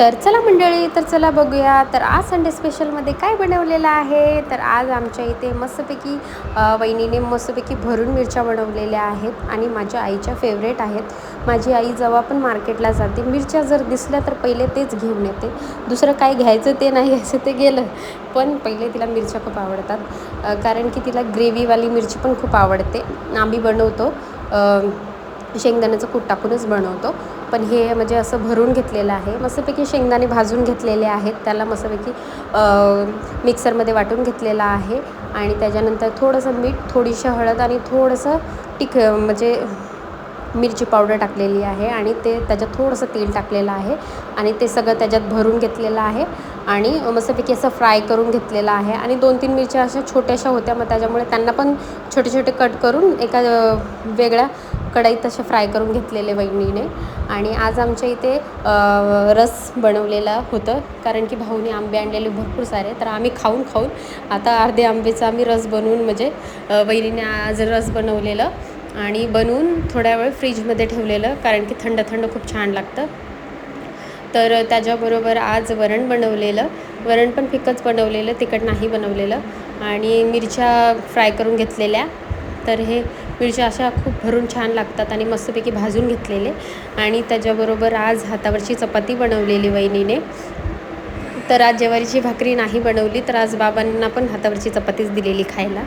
तर चला मंडळी, तर चला बघूया तर आज संडे स्पेशलमध्ये काय बनवलेलं आहे. तर आज आमच्या इथे मस्तपैकी वहिनीने मस्तपैकी भरून मिरच्या बनवलेल्या आहेत आणि माझ्या आईच्या फेवरेट आहेत. माझी आई जेव्हा पण मार्केटला जाते, मिरच्या जर दिसल्या तर पहिले तेच घेऊन येते. दुसरं काय घ्यायचं ते नाही घ्यायचं ते गेलं, पण पहिले तिला मिरच्या खूप आवडतात. कारण की तिला ग्रेव्हीवाली मिरची पण खूप आवडते. आम्ही बनवतो शेंगदाण्याचं कूट टाकूनच बनवतो, पण हे म्हणजे असं भरून घेतलेलं आहे. मस्तपैकी शेंगदाणे भाजून घेतलेले आहेत, त्याला मस्तपैकी मिक्सरमध्ये वाटून घेतलेलं आहे आणि त्याच्यानंतर थोडंसं मीठ, थोडीशी हळद आणि थोडंसं म्हणजे मिरची पावडर टाकलेली आहे आणि ते त्याच्यात थोडंसं तेल टाकलेलं आहे आणि ते सगळं त्याच्यात भरून घेतलेलं आहे आणि मस्तपैकी असं फ्राय करून घेतलेलं आहे. आणि 2-3 मिरच्या अशा छोट्याशा होत्या, मग त्याच्यामुळे त्यांना पण छोटे छोटे कट करून एका वेगळ्या कढईत असे फ्राय करून घेतलेले वहिनीने. आणि आज आमच्या इथे रस बनवलेलं होतं, कारण की भाऊने आंबे आणलेले भरपूर सारे, तर आम्ही खाऊन आता अर्धे आंबेचा आम्ही रस बनवून म्हणजे वहिनीने आज रस बनवलेलं आणि बनवून थोड्या वेळ फ्रीजमध्ये ठेवलेलं, कारण की थंड थंड खूप छान लागतं. तर त्याच्याबरोबर आज वरण बनवलेलं, वरण पण फिकच बनवलेलं, तिखट नाही बनवलेलं आणि मिरच्या फ्राय करून घेतलेल्या. तर हे मिरच्या अशा खूप भरून छान लागतात आणि मस्तपैकी भाजून घेतलेले. आणि त्याच्याबरोबर आज हातावरची चपाती बनवलेली वहिनीने. तर आज ज्वारीची भाकरी नाही बनवली, तर आज बाबांना पण हातावरची चपातीच दिलेली खायला.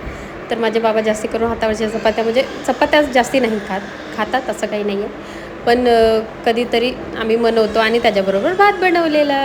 तर माझे बाबा जास्ती करून हातावरच्या चपात्या म्हणजे चपात्याच जास्ती नाही खातात असं काही नाही आहे, पण कधीतरी आम्ही बनवतो आणि त्याच्याबरोबर भात बनवलेला.